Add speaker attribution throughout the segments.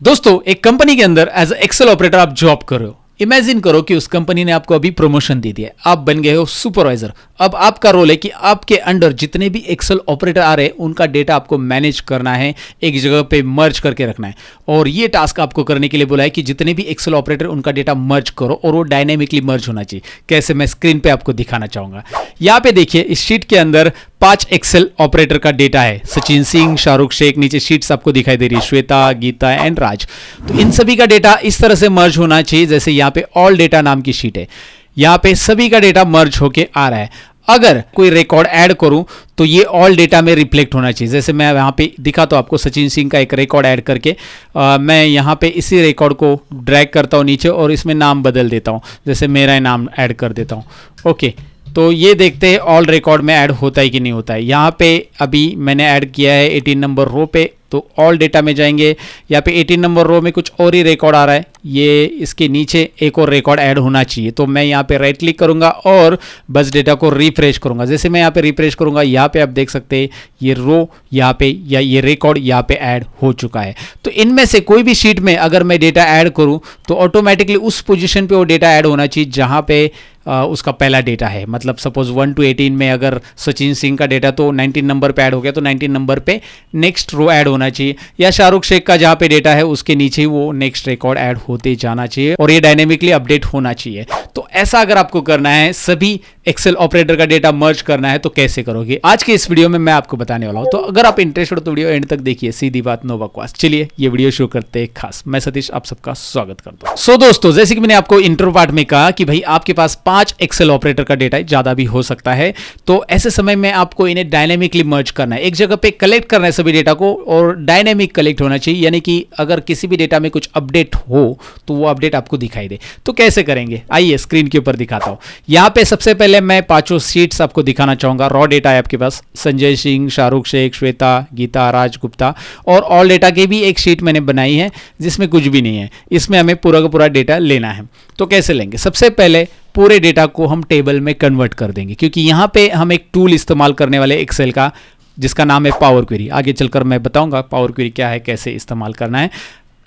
Speaker 1: दोस्तों, एक कंपनी के अंदर एज एक्सेल ऑपरेटर आप जॉब कर रहे हो। इमेजिन करो कि उस कंपनी ने आपको अभी प्रमोशन दे दिया है, आप बन गए हो सुपरवाइजर। अब आपका रोल है कि आपके अंडर जितने भी एक्सेल ऑपरेटर आ रहे हैं उनका डेटा आपको मैनेज करना है, एक जगह पे मर्ज करके रखना है। और ये टास्क आपको करने के लिए बोला है कि जितने भी एक्सेल ऑपरेटर उनका डेटा मर्ज करो और वो डायनेमिकली मर्ज होना चाहिए। कैसे, मैं स्क्रीन पे आपको दिखाना चाहूंगा। यहां पे देखिए, इस शीट के अंदर 5 एक्सेल ऑपरेटर का डेटा है। सचिन सिंह, शाहरुख शेख, नीचे शीट्स आपको दिखाई दे रही है, श्वेता, गीता एंड राज। तो इन सभी का डेटा इस तरह से मर्ज होना चाहिए जैसे यहाँ पे ऑल डेटा नाम की शीट है, यहाँ पे सभी का डेटा मर्ज होके आ रहा है। अगर कोई रिकॉर्ड ऐड करूं तो ये ऑल डेटा में रिफ्लेक्ट होना चाहिए। जैसे मैं यहाँ पे दिखा तो आपको सचिन सिंह का एक रिकॉर्ड ऐड करके मैं यहाँ पे इसी रिकॉर्ड को ड्रैग करता हूँ नीचे और इसमें नाम बदल देता हूँ, जैसे मेरा नाम ऐड कर देता हूँ। ओके, तो ये देखते हैं ऑल रिकॉर्ड में ऐड होता है कि नहीं होता है। यहाँ पे अभी मैंने ऐड किया है 18 नंबर रो पे, तो ऑल डेटा में जाएंगे। यहाँ पे 18 नंबर रो में कुछ और ही रिकॉर्ड आ रहा है, ये इसके नीचे एक और रिकॉर्ड ऐड होना चाहिए। तो मैं यहाँ पे राइट क्लिक करूंगा और बस डेटा को रिफ्रेश करूंगा। जैसे मैं यहाँ पे रिफ्रेश करूंगा, यहाँ पे आप देख सकते हैं ये रो यहाँ पे या ये रिकॉर्ड यहाँ पे ऐड हो चुका है। तो इनमें से कोई भी शीट में अगर मैं डेटा ऐड करूँ तो ऑटोमेटिकली उस पोजिशन पे वो डेटा ऐड होना चाहिए जहाँ पे उसका पहला डेटा है। मतलब सपोज 1 to 18 में अगर सचिन सिंह का डेटा तो 19 नंबर पे ऐड हो गया, तो 19 नंबर पे नेक्स्ट रो ऐड होना चाहिए। या शाहरुख शेख का जहाँ पे डेटा है उसके नीचे ही वो नेक्स्ट रिकॉर्ड ऐड होते जाना चाहिए और ये डायनेमिकली अपडेट होना चाहिए। तो ऐसा अगर आपको करना है, सभी एक्सेल ऑपरेटर का डेटा मर्ज करना है, तो कैसे करोगे आज के इस वीडियो में मैं आपको बताने वाला हूं। तो अगर आप इंटरेस्टेड हो तो वीडियो एंड तक देखिए, सीधी बात नो बकवास। चलिए ये वीडियो शुरू करते हैं। खास मैं सतीश आप सबका स्वागत करता हूं। सो दोस्तों, जैसे कि मैंने आपको इंट्रो पार्ट में कहा कि भाई आपके पास 5 एक्सेल ऑपरेटर का डेटा है, ज्यादा भी हो सकता है। तो ऐसे समय में आपको इन्हें डायनेमिकली मर्ज करना है, एक जगह पे कलेक्ट करना है सभी डेटा को, और डायनेमिक कलेक्ट होना चाहिए। यानी कि अगर किसी भी डेटा में कुछ अपडेट हो तो वो अपडेट आपको दिखाई दे। तो कैसे करेंगे, आइए स्क्रीन के ऊपर दिखाता हूं। यहां पे सबसे पहले मैं 5 शीट्स आपको दिखाना चाहूंगा। रॉ डेटा है आपके पास, संजय सिंह, शाहरुख शेख, श्वेता, गीता, राज, गुप्ता, और ऑल डेटा की भी एक शीट मैंने बनाई है जिसमें कुछ भी नहीं है। इसमें हमें पूरा का पूरा डेटा लेना है। तो कैसे लेंगे, सबसे पहले पूरे डेटा को हम टेबल में कन्वर्ट कर देंगे, क्योंकि यहां पे हम एक टूल इस्तेमाल करने वाले एक्सेल का, जिसका नाम है पावर क्वेरी। आगे चलकर मैं बताऊंगा पावर क्वेरी क्या है, कैसे इस्तेमाल करना है,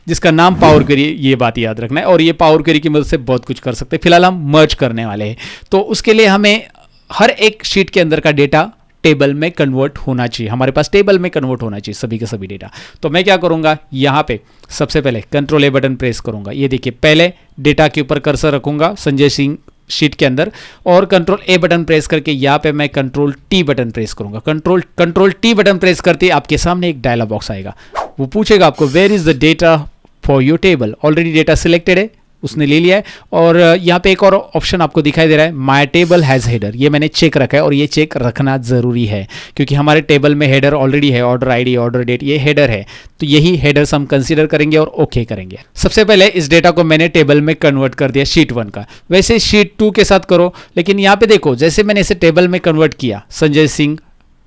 Speaker 1: जिसका नाम पावर क्वेरी, ये बात याद रखना है। और ये पावर क्वेरी की मदद से बहुत कुछ कर सकते हैं। फिलहाल हम मर्ज करने वाले हैं, तो उसके लिए हमें हर एक शीट के अंदर का डेटा टेबल में कन्वर्ट होना चाहिए। हमारे पास टेबल में कन्वर्ट होना चाहिए सभी के सभी डेटा। तो मैं क्या करूंगा, यहां पे सबसे पहले कंट्रोल ए बटन प्रेस करूंगा। ये देखिए, पहले डेटा के ऊपर कर्सर रखूंगा संजय सिंह शीट के अंदर, और कंट्रोल ए बटन प्रेस करके यहाँ पे मैं कंट्रोल टी बटन प्रेस करूंगा। कंट्रोल टी बटन प्रेस करते ही आपके सामने एक डायलॉग बॉक्स आएगा। वो पूछेगा आपको where is the data for your table. Already data selected है, उसने ले लिया है। और यहाँ पे एक और ऑप्शन आपको दिखाई दे रहा है, माय टेबल हैज़ हेडर। ये मैंने चेक रखा है और ये चेक रखना जरूरी है, क्योंकि हमारे टेबल में हेडर ऑलरेडी है, ऑर्डर आईडी, ऑर्डर डेट, ये हेडर है। तो यही हेडर्स हम कंसीडर करेंगे और ओके करेंगे। सबसे पहले इस डेटा को मैंने टेबल में कन्वर्ट कर दिया शीट 1 का। वैसे शीट 2 के साथ करो, लेकिन यहाँ पे देखो, जैसे मैंने इसे टेबल में कन्वर्ट किया संजय सिंह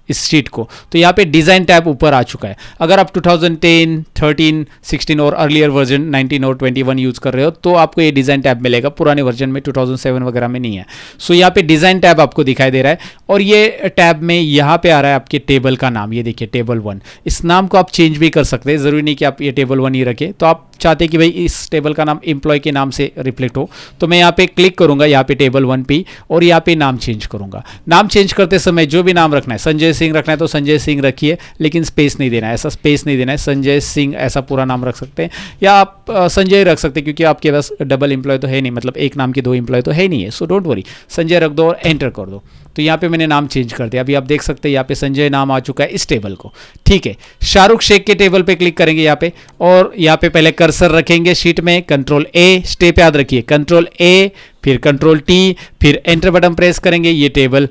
Speaker 1: इस शीट को, तो यहाँ पे डिज़ाइन टैब ऊपर आ चुका है। अगर आप 2010, 13, 16 और अर्लियर वर्जन 19 और 21 यूज़ कर रहे हो तो आपको ये डिज़ाइन टैब मिलेगा। पुराने वर्जन में 2007 वगैरह में नहीं है। सो यहाँ पे डिज़ाइन टैब आपको दिखाई दे रहा है, और ये टैब में यहाँ पे आ रहा है आपके टेबल का नाम। ये देखिए, टेबल 1। इस नाम को आप चेंज भी कर सकते हैं, ज़रूरी नहीं कि आप ये टेबल 1 ही रखें। तो आप चाहते कि भाई इस टेबल का नाम एम्प्लॉय के नाम से रिफ्लेक्ट हो, तो मैं यहाँ पे क्लिक करूंगा, यहाँ पे टेबल 1 पे, और यहाँ पे नाम चेंज करूंगा। नाम चेंज करते समय जो भी नाम रखना है, संजय सिंह रखना है तो संजय सिंह रखिए, लेकिन स्पेस नहीं देना है, ऐसा स्पेस नहीं देना है। संजय सिंह ऐसा पूरा नाम रख सकते हैं, या आप संजय रख सकते हैं, क्योंकि आपके पास डबल एम्प्लॉय तो है नहीं, मतलब एक नाम के 2 एम्प्लॉय तो है नहीं है। सो डोंट वरी, संजय रख दो और एंटर कर दो। तो यहाँ पे मैंने नाम चेंज कर दिया। अभी आप देख सकते हैं यहाँ पे संजय नाम आ चुका है इस टेबल को। ठीक है, शाहरुख शेख के टेबल पे क्लिक करेंगे यहाँ पे, और यहाँ पे पहले कर्सर रखेंगे शीट में, कंट्रोल ए, स्टेप याद रखिए, कंट्रोल ए, फिर कंट्रोल टी, फिर एंटर बटन प्रेस करेंगे। ये टेबल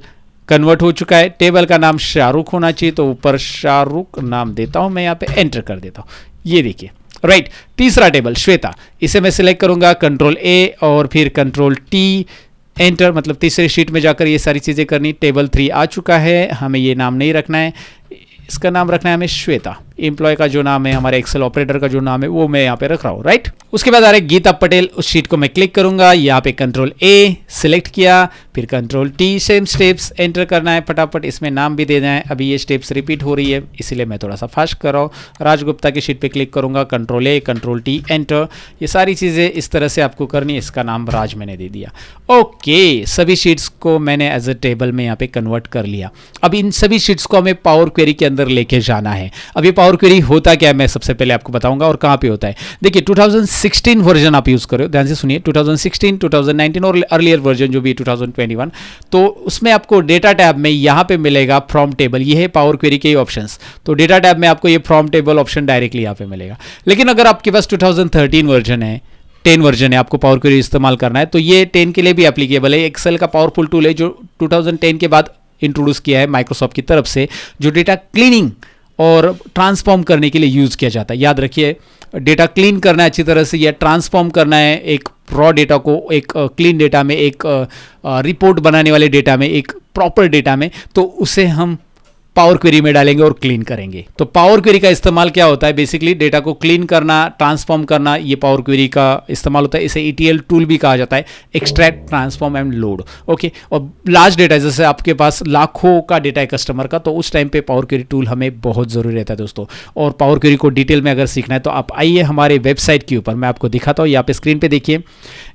Speaker 1: कन्वर्ट हो चुका है। टेबल का नाम शाहरुख होना चाहिए, तो ऊपर शाहरुख नाम देता हूं मैं, यहाँ पे एंटर कर देता हूं। ये देखिए, राइट। तीसरा टेबल श्वेता, इसे मैं सिलेक्ट करूंगा, कंट्रोल ए और फिर कंट्रोल टी, एंटर। मतलब तीसरी शीट में जाकर ये सारी चीज़ें करनी। टेबल 3 आ चुका है, हमें ये नाम नहीं रखना है, इसका नाम रखना है हमें श्वेता। एम्प्लॉय का जो नाम है, हमारे एक्सेल ऑपरेटर का जो नाम है, वो मैं यहाँ पे रख रहा हूँ, राइट। उसके बाद आ रहा है गीता पटेल, उस शीट को मैं क्लिक करूंगा, यहाँ पे कंट्रोल ए सिलेक्ट किया, फिर control T, same steps enter करना है फटाफट, इसमें नाम भी देना है। अभी ये स्टेप्स रिपीट हो रही है इसीलिए मैं थोड़ा सा फास्ट कर रहा हूँ। राज गुप्ता की शीट पे क्लिक करूंगा, कंट्रोल ए कंट्रोल टी एंटर, ये सारी चीज़ें इस तरह से आपको करनी है। इसका नाम राज मैंने दे दिया। ओके, सभी शीट्स को मैंने एज अ टेबल में यहाँ पे कन्वर्ट कर लिया। अब इन सभी शीट्स को हमें पावर क्वेरी के अंदर लेके जाना है। अब ये पावर क्वेरी होता क्या है मैं सबसे पहले आपको बताऊंगा और कहाँ पे होता है। देखिए 2016 वर्जन आप यूज़ करो, ध्यान से सुनिए, 2016, 2019 और अर्लियर वर्जन जो भी 2021, तो उसमें आपको डेटा टैब में यहाँ पे मिलेगा फ्रॉम टेबल, ये है पावर क्वेरी के ऑप्शंस। तो डेटा टैब में आपको ये फ्रॉम टेबल ऑप्शन डायरेक्टली यहाँ पे मिलेगा। लेकिन अगर आपके पास 2013 वर्जन है, 10 वर्जन है, आपको पावर क्वेरी इस्तेमाल करना है, तो ये 10 के लिए भी एप्लीकेबल है। एक्सेल का पावरफुल टूल है जो 2010 के बाद इंट्रोड्यूस किया है माइक्रोसॉफ्ट की तरफ से, जो डेटा क्लीनिंग और ट्रांसफॉर्म करने के लिए यूज़ किया जाता है। याद रखिए, डेटा क्लीन करना है अच्छी तरह से या ट्रांसफॉर्म करना है एक रॉ डेटा को एक क्लीन डेटा में, एक रिपोर्ट बनाने वाले डेटा में, एक प्रॉपर डेटा में, तो उसे हम पावर क्वेरी में डालेंगे और क्लीन करेंगे। तो पावर क्वेरी का इस्तेमाल क्या होता है, बेसिकली डेटा को क्लीन करना, ट्रांसफॉर्म करना, ये पावर क्वेरी का इस्तेमाल होता है। इसे ETL टूल भी कहा जाता है, extract transform and load. Okay, और लार्ज डेटा, जैसे आपके पास लाखों का डेटा है कस्टमर का, तो उस टाइम पे पावर क्वेरी टूल हमें बहुत ज़रूरी रहता है दोस्तों। और पावर क्वेरी को डिटेल में अगर सीखना है तो आप आइए हमारे वेबसाइट के ऊपर, मैं आपको दिखाता हूँ। यहाँ पे स्क्रीन पे देखिए,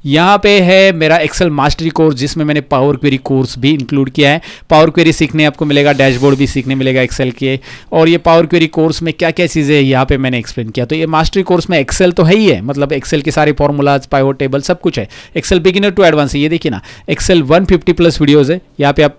Speaker 1: यहाँ पे है मेरा एक्सेल मास्टरी कोर्स, जिसमें मैंने पावर क्वेरी कोर्स भी इंक्लूड किया है। पावर क्वेरी सीखने आपको मिलेगा, डैशबोर्ड भी सीखने मिलेगा एक्सेल के, और ये पावर क्वेरी कोर्स में क्या क्या चीज़ें यहाँ पे मैंने एक्सप्लेन किया। तो ये मास्टरी कोर्स में एक्सेल तो है ही है, मतलब एक्सेल के सारे फॉर्मूलाज, पाइवट टेबल, सब कुछ है। एक्सेल बिगिनर टू एडवांस है, ये देखिए ना, एक्सेल 150+ वीडियोज़ है। यहाँ पे आप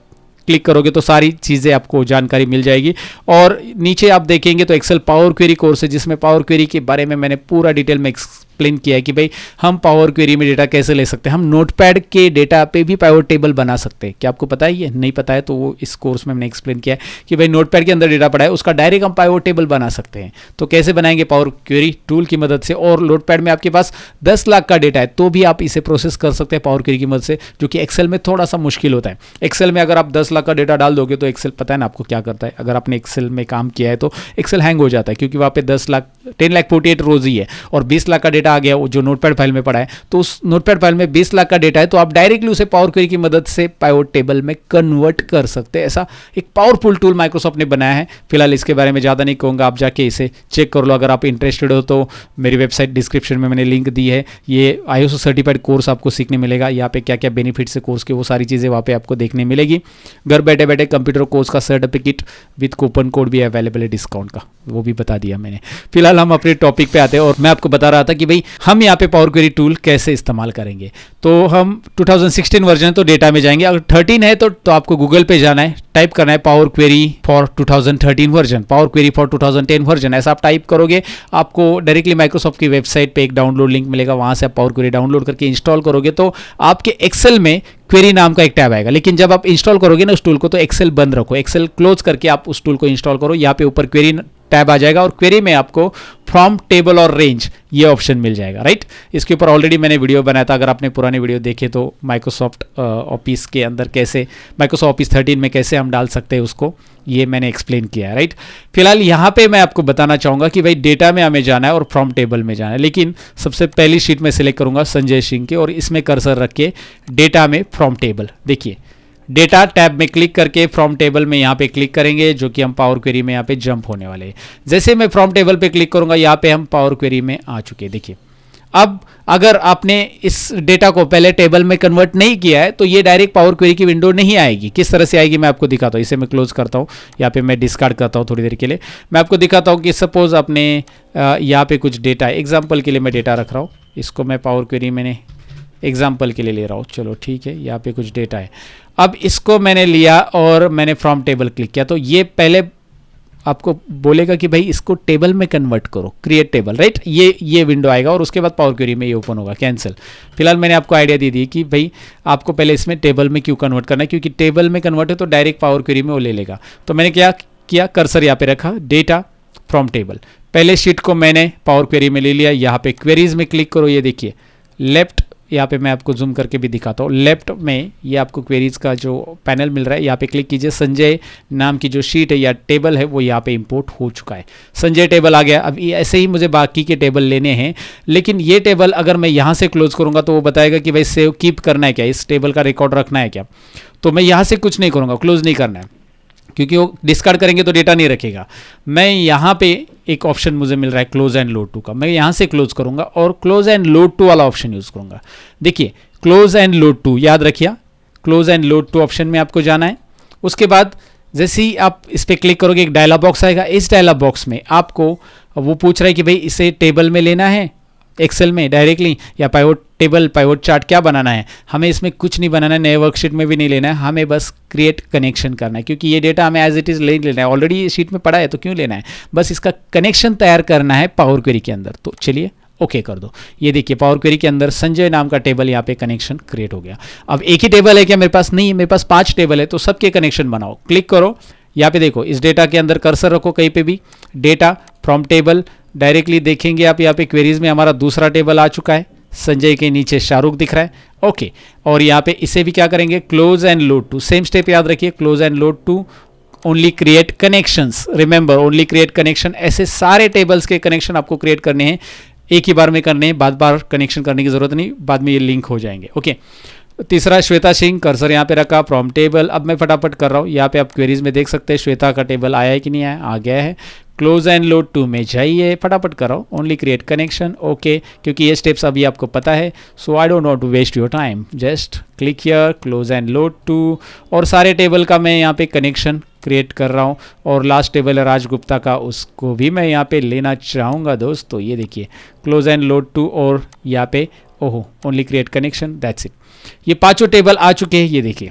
Speaker 1: क्लिक करोगे तो सारी चीज़ें आपको जानकारी मिल जाएगी। और नीचे आप देखेंगे तो एक्सेल पावर क्वेरी कोर्स है, जिसमें पावर क्वेरी के बारे में मैंने पूरा डिटेल में एक्सप्लेन किया है कि भाई हम पावर क्वेरी में डेटा कैसे ले सकते हैं। हम नोटपैड के डेटा पे भी पाइवट टेबल बना सकते हैं। क्या आपको पता है? ये नहीं पता है तो वो इस कोर्स में मैंने एक्सप्लेन किया है कि भाई नोटपैड के अंदर डेटा पड़ा है, उसका डायरेक्ट हम पाइवट टेबल बना सकते हैं। तो कैसे बनाएंगे? पावर क्वेरी टूल की मदद से। और नोटपैड में आपके पास 10 लाख का डेटा है तो भी आप इसे प्रोसेस कर सकते हैं पावर क्वेरी की मदद से, जो कि एक्सेल में थोड़ा सा मुश्किल होता है। एक्सेल में अगर आप 10 लाख का डेटा डाल दोगे तो एक्सेल, पता है ना आपको क्या करता है, अगर आपने एक्सेल में काम किया है तो एक्सेल हैंग हो जाता है, क्योंकि वहाँ पे 10,48 रोज ही है और 20 लाख का डेटा आ गया जो नोटपैड फाइल में पड़ा है। तो उस नोटपैड फाइल में 20 लाख का डेटा है तो आप डायरेक्टली उसे पावर क्वेरी की मदद से पाइवट टेबल में कन्वर्ट कर सकते हैं। ऐसा एक पावरफुल टूल माइक्रोसॉफ्ट ने बनाया है। फिलहाल इसके बारे में ज़्यादा नहीं कहूँगा, आप जाके इसे चेक कर लो। अगर आप इंटरेस्टेड हो तो मेरी वेबसाइट डिस्क्रिप्शन में मैंने लिंक दी है। ये ISO सर्टिफाइड कोर्स आपको सीखने मिलेगा। यहाँ पे क्या क्या बेनिफिट्स है कोर्स के, वो सारी चीज़ें वहाँ पे आपको देखने मिलेगी। घर बैठे बैठे कंप्यूटर कोर्स का सर्टिफिकेट विद कूपन कोड भी अवेलेबल है डिस्काउंट का, वो भी बता दिया मैंने। फिलहाल हम अपने टॉपिक पे आते हैं और मैं आपको बता रहा था कि भाई हम यहाँ पे पावर क्वेरी टूल कैसे इस्तेमाल करेंगे। तो हम 2016 वर्जन तो डेटा में जाएंगे, अगर 13 है तो आपको गूगल पे जाना है, टाइप करना है power query for 2013 version, power query for 2010 version. ऐसा आप टाइप करोगे आपको डायरेक्टली माइक्रोसॉफ्ट की वेबसाइट पे एक डाउनलोड लिंक मिलेगा, वहां से आप पावर क्वेरी डाउनलोड करके इंस्टॉल करोगे तो आपके एक्सेल में क्वेरी नाम का एक टैब आएगा। लेकिन जब आप इंस्टॉल करोगे ना उस टूल को तो एक्सेल बंद रखो, एक्सेल क्लोज करके आप उस टूल को इंस्टॉल करो। यहाँ पे ऊपर क्वेरी टैब आ जाएगा और क्वेरी में आपको फ्रॉम टेबल और रेंज ये ऑप्शन मिल जाएगा, राइट। इसके ऊपर ऑलरेडी मैंने वीडियो बनाया था, अगर आपने पुराने वीडियो देखे तो माइक्रोसॉफ्ट ऑफिस के अंदर कैसे, माइक्रोसॉफ्ट ऑफिस 13 में कैसे हम डाल सकते हैं उसको, ये मैंने एक्सप्लेन किया है, राइट। फिलहाल यहाँ पे मैं आपको बताना चाहूँगा कि भाई डेटा में हमें जाना है और फ्रॉम टेबल में जाना है। लेकिन सबसे पहली शीट में सिलेक्ट करूँगा संजय सिंह की और इसमें कर्सर रख के डेटा में फ्रॉम टेबल, देखिए डेटा टैब में क्लिक करके फ्रॉम टेबल में यहाँ पे क्लिक करेंगे, जो कि हम पावर क्वेरी में यहाँ पे जंप होने वाले हैं। जैसे मैं फ्रॉम टेबल पे क्लिक करूँगा यहाँ पे हम पावर क्वेरी में आ चुके हैं। देखिए अब अगर आपने इस डेटा को पहले टेबल में कन्वर्ट नहीं किया है तो ये डायरेक्ट पावर क्वेरी की विंडो नहीं आएगी। किस तरह से आएगी मैं आपको दिखाता हूँ। इसे मैं क्लोज करता हूँ, यहाँ पे मैं डिस्कार्ड करता हूँ थोड़ी देर के लिए। मैं आपको दिखाता हूँ कि सपोज आपने यहाँ पे कुछ डेटा है, एग्जाम्पल के लिए मैं डेटा रख रहा हूँ, इसको मैं पावर क्वेरी मैंने एग्जाम्पल के लिए ले रहा हूँ, चलो ठीक है। यहाँ पे कुछ डेटा है, अब इसको मैंने लिया और मैंने फ्रॉम टेबल क्लिक किया तो ये पहले आपको बोलेगा कि भाई इसको टेबल में कन्वर्ट करो, क्रिएट टेबल, राइट। ये विंडो आएगा और उसके बाद पावर क्वेरी में ये ओपन होगा, कैंसिल। फिलहाल मैंने आपको आइडिया दे दी कि भाई आपको पहले इसमें टेबल में क्यों कन्वर्ट करना है, क्योंकि टेबल में कन्वर्ट है तो डायरेक्ट पावर क्वेरी में वो ले लेगा। तो मैंने क्या किया, कर्सर यहाँ पे रखा, डेटा फ्रॉम टेबल, पहले शीट को मैंने पावर क्वेरी में ले लिया। यहाँ पे क्वेरीज में क्लिक करो, ये देखिए लेफ्ट यहाँ पे मैं आपको जूम करके भी दिखाता हूँ। लेफ्ट में ये आपको क्वेरीज का जो पैनल मिल रहा है, यहाँ पे क्लिक कीजिए। संजय नाम की जो शीट है या टेबल है वो यहाँ पे इंपोर्ट हो चुका है। संजय टेबल आ गया। अब ऐसे ही मुझे बाकी के टेबल लेने हैं, लेकिन ये टेबल अगर मैं यहाँ से क्लोज करूँगा तो वो बताएगा कि भाई सेव कीप करना है क्या, इस टेबल का रिकॉर्ड रखना है क्या। तो मैं यहाँ से कुछ नहीं करूँगा, क्लोज नहीं करना है, क्योंकि वो डिस्कार्ड करेंगे तो डेटा नहीं रखेगा। मैं यहाँ पे एक ऑप्शन मुझे मिल रहा है क्लोज एंड लोड टू का, मैं यहाँ से क्लोज करूँगा और क्लोज एंड लोड टू वाला ऑप्शन यूज़ करूँगा। देखिए क्लोज एंड लोड टू, याद रखिए close and load to option में आपको जाना है। उसके बाद जैसे ही आप इस पर क्लिक करोगे एक डायलॉग बॉक्स आएगा। इस डायलॉग बॉक्स में आपको वो पूछ रहा है कि भाई इसे टेबल में लेना है एक्सेल में डायरेक्टली, या पाइवोट टेबल पाइवोट चार्ट क्या बनाना है। हमें इसमें कुछ नहीं बनाना है, नए वर्कशीट में भी नहीं लेना है, हमें बस क्रिएट कनेक्शन करना है, क्योंकि ये डेटा हमें एज इट इज़ ले लेना है। ऑलरेडी ये शीट में पड़ा है तो क्यों लेना है, बस इसका कनेक्शन तैयार करना है पावर क्वेरी के अंदर। तो चलिए ओके कर दो। ये देखिए पावर क्वेरी के अंदर संजय नाम का टेबल यहाँ पे कनेक्शन क्रिएट हो गया। अब एक ही टेबल है क्या मेरे पास, नहीं, मेरे पास 5 टेबल है, तो सबके कनेक्शन बनाओ। क्लिक करो, यहाँ पे देखो इस डेटा के अंदर कर्सर रखो कहीं पे भी, डेटा फ्रॉम टेबल, डायरेक्टली देखेंगे आप यहाँ पे क्वेरीज में हमारा दूसरा टेबल आ चुका है। संजय के नीचे शाहरुख दिख रहा है। ओके, और यहाँ पे इसे भी क्या करेंगे, close and load to, same step याद रखिए, close and load to, only create connections, remember only create connection. ऐसे सारे टेबल्स के कनेक्शन आपको क्रिएट करने हैं, एक ही बार में करने हैं, बार बार कनेक्शन करने की जरूरत नहीं, बाद में ये लिंक हो जाएंगे। ओके, तीसरा श्वेता सिंह, कर्सर यहाँ पे रखा, फ्रॉम टेबल। अब मैं फटाफट कर रहा हूँ, यहाँ पे आप क्वेरीज में देख सकते हैं श्वेता का टेबल आया है कि नहीं आया, आ गया है। क्लोज एंड लोड टू में जाइए, फटाफट कर रहा हूँ, ओनली क्रिएट कनेक्शन। ओके, क्योंकि ये स्टेप्स अभी आपको पता है, so I don't want to waste your time, just click here, close and load to, और सारे टेबल का मैं यहाँ पे कनेक्शन क्रिएट कर रहा हूँ। और लास्ट टेबल है राज गुप्ता का, उसको भी मैं यहाँ पे लेना चाहूँगा दोस्तों। ये देखिए क्लोज एंड लोड टू, और यहाँ पे ओहो only create connection, that's it. ये पांचों टेबल आ चुके हैं, ये देखिए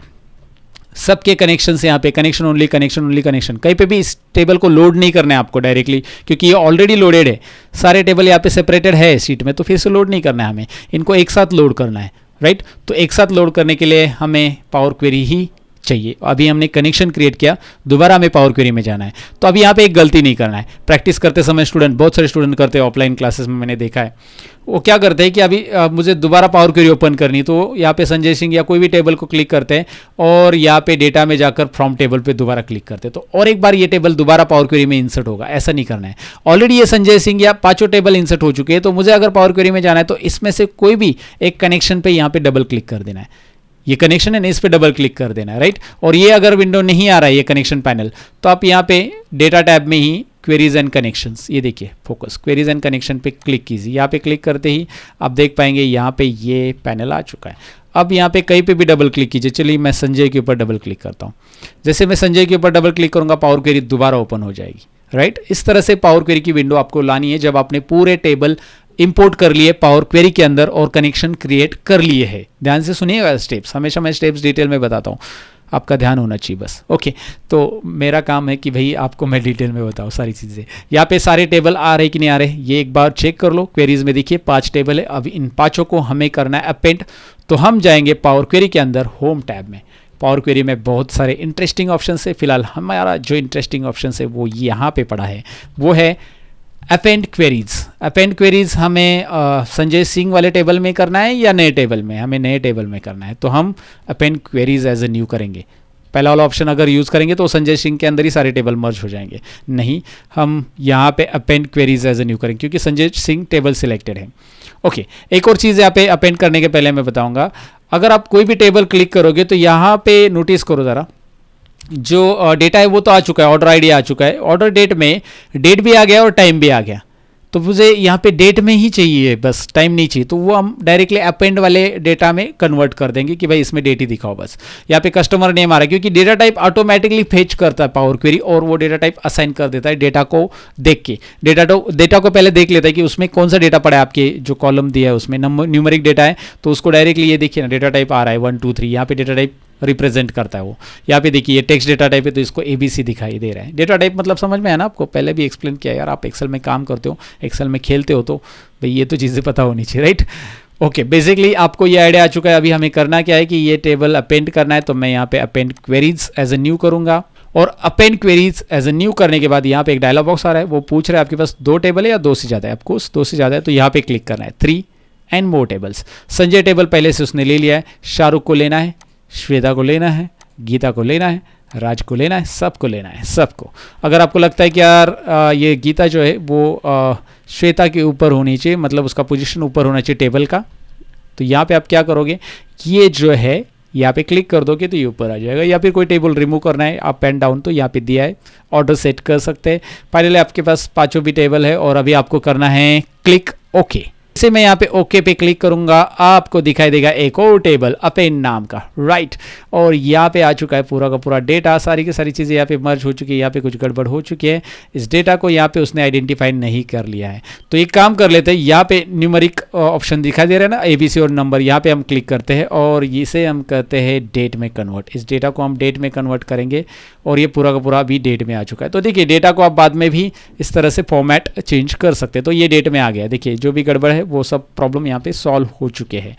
Speaker 1: सबके कनेक्शन से यहाँ पे connection only connection only connection. कहीं पे भी इस टेबल को लोड नहीं करना है आपको डायरेक्टली, क्योंकि ये ऑलरेडी लोडेड है, सारे टेबल यहाँ पे सेपरेटेड है शीट में, तो फिर से लोड नहीं करना है हमें, इनको एक साथ लोड करना है, राइट। तो एक साथ लोड करने के लिए हमें पावर क्वेरी ही चाहिए। अभी हमने कनेक्शन क्रिएट किया, दोबारा हमें पावर क्वेरी में जाना है। तो अभी यहाँ पे एक गलती नहीं करना है। प्रैक्टिस करते समय स्टूडेंट, बहुत सारे स्टूडेंट करते हैं ऑफलाइन क्लासेस में, मैंने देखा है, वो क्या करते हैं कि अभी मुझे दोबारा पावर क्वेरी ओपन करनी, तो यहाँ पे संजय सिंह या कोई भी टेबल को क्लिक करते हैं और यहाँ पे डेटा में जाकर फ्रॉम टेबल पे दोबारा क्लिक करते हैं, तो और एक बार ये टेबल दोबारा पावर क्वेरी में इंसर्ट होगा। ऐसा नहीं करना है, ऑलरेडी ये संजय सिंह या पांचों टेबल इंसर्ट हो चुके हैं, तो मुझे अगर पावर क्वेरी में जाना है तो इसमें से कोई भी एक कनेक्शन पे यहाँ पे डबल क्लिक कर देना है। ये कनेक्शन है ना, इस पे डबल क्लिक कर देना है, राइट। और ये अगर विंडो नहीं आ रहा है ये कनेक्शन पैनल, तो आप यहाँ पे डेटा टैब में ही क्वेरीज एंड कनेक्शंस, ये देखिए फोकस क्वेरीज एंड कनेक्शन पे क्लिक कीजिए। यहाँ पे क्लिक करते ही आप देख पाएंगे यहाँ पे ये पैनल आ चुका है। अब यहाँ पे कहीं पे भी डबल क्लिक कीजिए। चलिए मैं संजय के ऊपर डबल क्लिक करता हूँ। जैसे मैं संजय के ऊपर डबल क्लिक करूँगा पावर क्वेरी दोबारा ओपन हो जाएगी, राइट। इस तरह से पावर क्वेरी की विंडो आपको लानी है जब आपने पूरे टेबल इंपोर्ट कर लिए पावर क्वेरी के अंदर और कनेक्शन क्रिएट कर लिए है। ध्यान से सुनिएगा स्टेप्स, हमेशा मैं स्टेप्स डिटेल में बताता हूँ, आपका ध्यान होना चाहिए बस। ओके, तो मेरा काम है कि भाई आपको मैं डिटेल में बताऊँ सारी चीज़ें। यहाँ पे सारे टेबल आ रहे कि नहीं आ रहे, ये एक बार चेक कर लो। क्वेरीज में देखिए 5 टेबल है, अब इन 5 को हमें करना है अपेंड। तो हम जाएंगे पावर क्वेरी के अंदर होम टैब में। पावर क्वेरी में बहुत सारे इंटरेस्टिंग ऑप्शन है, फिलहाल हमारा जो इंटरेस्टिंग ऑप्शन है वो यहाँ पे पड़ा है, वो है अपेंड क्वेरीज। अपेंड क्वेरीज हमें संजय सिंह वाले टेबल में करना है या नए टेबल में, हमें नए टेबल में करना है, तो हम append queries as a new करेंगे। पहला वाला ऑप्शन अगर यूज़ करेंगे तो संजय सिंह के अंदर ही सारे टेबल मर्ज हो जाएंगे, नहीं हम यहाँ पे append queries as a new करेंगे क्योंकि संजय सिंह टेबल सिलेक्टेड है। ओके, एक और चीज़ यहाँ पे अपेंड करने के पहले मैं बताऊँगा, अगर आप कोई भी टेबल क्लिक करोगे तो यहाँ पे नोटिस करो ज़रा, जो डेटा है वो तो आ चुका है, ऑर्डर आईडी आ चुका है, ऑर्डर डेट में डेट भी आ गया और टाइम भी आ गया, तो मुझे यहाँ पे डेट में ही चाहिए बस, टाइम नहीं चाहिए, तो वो हम डायरेक्टली अपेंड वाले डेटा में कन्वर्ट कर देंगे कि भाई इसमें डेट ही दिखाओ बस। यहाँ पे कस्टमर नेम आ रहा है क्योंकि डेटा टाइप ऑटोमेटिकली फेच करता है पावर क्वेरी और वो डेटा टाइप असाइन कर देता है डेटा को देख के। डेटा को पहले देख लेता है कि उसमें कौन सा डेटा पड़ा है, आपके जो कॉलम दिया है उसमें न्यूमेरिक डेटा है तो उसको डायरेक्टली ये देखिए ना डेटा टाइप आ रहा है 1 2 3, यहाँ पे डेटा टाइप रिप्रेजेंट करता है वो। यहाँ पे देखिए ये टेक्स्ट डेटा टाइप है तो इसको ABC दिखाई दे रहा है। डेटा टाइप मतलब समझ में है ना आपको, पहले भी एक्सप्लेन किया यार, आप एक्सेल में काम करते हो, एक्सेल में खेलते हो तो भाई ये तो चीज़ें पता होनी चाहिए, राइट। ओके, बेसिकली आपको ये आइडिया आ चुका है। अभी हमें करना क्या है कि ये टेबल अपेंड करना है, तो मैं यहाँ पे append queries as a new करूँगा और append queries as a new करने के बाद यहाँ पे एक डायलॉग बॉक्स आ रहा है, वो पूछ रहा है आपके पास 2 टेबल है या 2 से ज़्यादा है, आपको 2 से ज़्यादा है तो यहाँ पे क्लिक करना है 3 and more tables. Sanjay table पहले से उसने ले लिया है, शाहरुख को लेना है, श्वेता को लेना है, गीता को लेना है, राज को लेना है, सबको लेना है, सबको। अगर आपको लगता है कि यार ये गीता जो है वो श्वेता के ऊपर होनी चाहिए, मतलब उसका पोजीशन ऊपर होना चाहिए टेबल का, तो यहाँ पे आप क्या करोगे, ये जो है यहाँ पे क्लिक कर दोगे तो ये ऊपर आ जाएगा। या फिर कोई टेबल रिमूव करना है अप एंड डाउन तो यहाँ पे दिया है, ऑर्डर सेट कर सकते हैं। फाइनली आपके पास पांचों भी टेबल है और अभी आपको करना है क्लिक ओके। इसे मैं यहाँ पे ओके पे क्लिक करूंगा, आपको दिखाई देगा एक और टेबल अपेन नाम का, राइट। और यहाँ पे आ चुका है पूरा का पूरा डेटा, सारी की सारी चीज़ें यहाँ पे मर्ज हो चुकी है, यहाँ पे कुछ गड़बड़ हो चुकी है, इस डेटा को यहाँ पे उसने आइडेंटिफाई नहीं कर लिया है। तो एक काम कर लेते हैं, यहाँ पे न्यूमेरिक ऑप्शन दिखाई दे रहा है ना, ABC और नंबर, यहाँ पे हम क्लिक करते हैं और इसे हम करते हैं डेट में कन्वर्ट। इस डेटा को हम डेट में कन्वर्ट करेंगे और ये पूरा का पूरा अभी डेट में आ चुका है। तो देखिए डेटा को आप बाद में भी इस तरह से फॉर्मेट चेंज कर सकते हैं। तो ये डेट में आ गया, देखिए जो भी गड़बड़ है वो सब प्रॉब्लम यहाँ पे सॉल्व हो चुके हैं।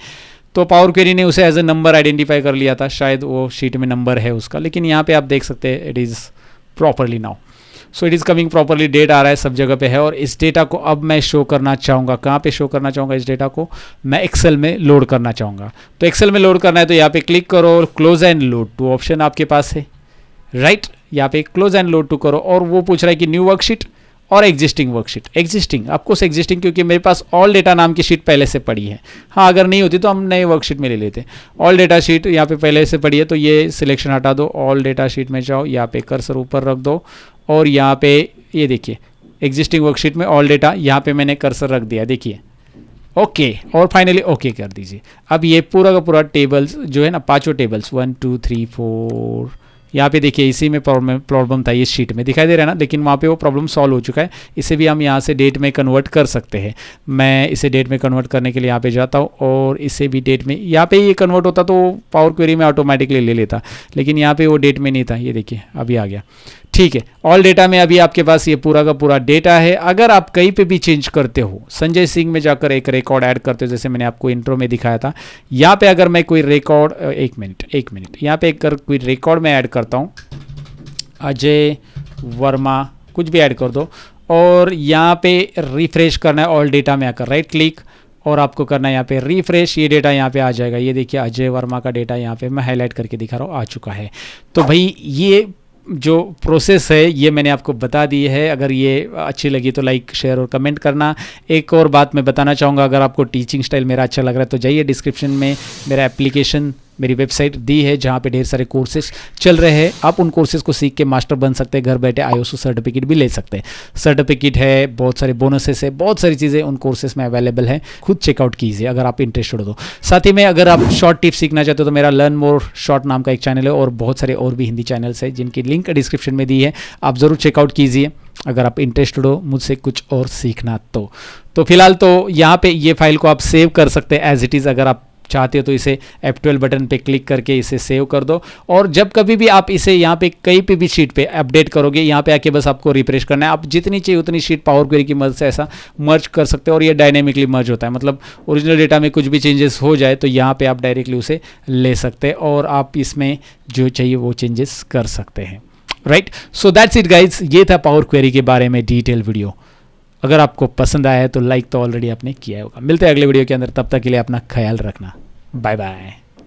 Speaker 1: तो पावर क्वेरी ने उसे एज ए नंबर आइडेंटिफाई कर लिया था, शायद वो शीट में नंबर है उसका, लेकिन यहाँ पे आप देख सकते हैं it is properly now. So it is coming properly, date आ रहा है, सब जगह पे है। और इस डेटा को अब मैं शो करना चाहूँगा, कहाँ पे शो करना चाहूँगा इस डेटा को, मैं एक्सेल में लोड करना चाहूँगा। तो एक्सेल में लोड करना है तो यहाँ पे क्लिक करो और close and load to option आपके पास है, राइट। यहाँ पे क्लोज एंड लोड टू करो और वो पूछ रहा है कि न्यू वर्कशीट और एग्जिस्टिंग वर्कशीट। एग्जिस्टिंग आपको एग्जिस्टिंग, क्योंकि मेरे पास ऑल डेटा नाम की शीट पहले से पड़ी है। हाँ अगर नहीं होती तो हम नए वर्कशीट में ले लेते। ऑल डेटा शीट यहाँ पे पहले से पड़ी है तो ये सिलेक्शन हटा दो, ऑल डेटा शीट में जाओ, यहाँ पे कर्सर ऊपर रख दो और यहाँ पे ये देखिए एग्जिस्टिंग वर्कशीट में ऑल डेटा, यहाँ पे मैंने कर्सर रख दिया, देखिए ओके। और फाइनली ओके कर दीजिए। अब ये पूरा का पूरा टेबल्स जो है ना, पांचों टेबल्स 1 2 3 4, यहाँ पे देखिए इसी में प्रॉब्लम था, इस शीट में दिखाई दे रहा है ना, लेकिन वहाँ पे वो प्रॉब्लम सॉल्व हो चुका है। इसे भी हम यहाँ से डेट में कन्वर्ट कर सकते हैं। मैं इसे डेट में कन्वर्ट करने के लिए यहाँ पे जाता हूँ और इसे भी डेट में, यहाँ पे ये कन्वर्ट होता तो पावर क्वेरी में ऑटोमेटिकली ले लेता, लेकिन यहाँ पे वो डेट में नहीं था। ये देखिए अभी आ गया, ठीक है। ऑल डेटा में अभी आपके पास ये पूरा का पूरा डेटा है। अगर आप कहीं पे भी चेंज करते हो, संजय सिंह में जाकर एक रिकॉर्ड ऐड करते हो, जैसे मैंने आपको इंट्रो में दिखाया था, यहाँ पे अगर मैं कोई रिकॉर्ड, एक मिनट, यहाँ पे अगर कोई रिकॉर्ड में ऐड करता हूँ, अजय वर्मा कुछ भी ऐड कर दो और यहाँ पे रिफ्रेश करना है ऑल डेटा में आकर, राइट क्लिक और आपको करना है यहाँ पे रिफ्रेश, ये डेटा यहाँ पे आ जाएगा। ये देखिए अजय वर्मा का डेटा यहाँ पे मैं हाईलाइट करके दिखा रहा हूँ, आ चुका है। तो भाई ये जो प्रोसेस है ये मैंने आपको बता दी है। अगर ये अच्छी लगी तो लाइक शेयर और कमेंट करना। एक और बात मैं बताना चाहूँगा, अगर आपको टीचिंग स्टाइल मेरा अच्छा लग रहा है तो जाइए डिस्क्रिप्शन में मेरा एप्लीकेशन, मेरी वेबसाइट दी है जहाँ पे ढेर सारे कोर्सेज चल रहे हैं। आप उन कोर्सेज को सीख के मास्टर बन सकते हैं, घर बैठे IOSO सर्टिफिकेट भी ले सकते हैं। सर्टिफिकेट है, बहुत सारे बोनसेस है, बहुत सारी चीज़ें उन कोर्सेज में अवेलेबल है, खुद चेकआउट कीजिए अगर आप इंटरेस्टेड हो तो। साथ ही में अगर आप शॉर्ट टिप्स सीखना चाहते हो तो मेरा लर्न मोर शॉर्ट नाम का एक चैनल है और बहुत सारे और भी हिंदी चैनल्स है जिनकी लिंक डिस्क्रिप्शन में दी है, आप ज़रूर चेकआउट कीजिए अगर आप इंटरेस्टेड हो मुझसे कुछ और सीखना तो फिलहाल तो यहाँ पे ये फाइल को आप सेव कर सकते हैं एज इट इज़। अगर आप चाहते हो तो इसे F12 बटन पे क्लिक करके इसे सेव कर दो और जब कभी भी आप इसे यहाँ पे कहीं पे भी शीट पे अपडेट करोगे, यहाँ पे आके बस आपको रिफ्रेश करना है। आप जितनी चाहिए उतनी शीट पावर क्वेरी की मदद से ऐसा मर्ज कर सकते हो और ये डायनेमिकली मर्ज होता है, मतलब ओरिजिनल डेटा में कुछ भी चेंजेस हो जाए तो यहाँ पे आप डायरेक्टली उसे ले सकते हैं और आप इसमें जो चाहिए वो चेंजेस कर सकते हैं, right. So that's it guys, ये था पावर क्वेरी के बारे में डिटेल वीडियो। अगर आपको पसंद आया है तो लाइक तो ऑलरेडी आपने किया होगा। मिलते हैं अगले वीडियो के अंदर, तब तक के लिए अपना ख्याल रखना, बाय बाय।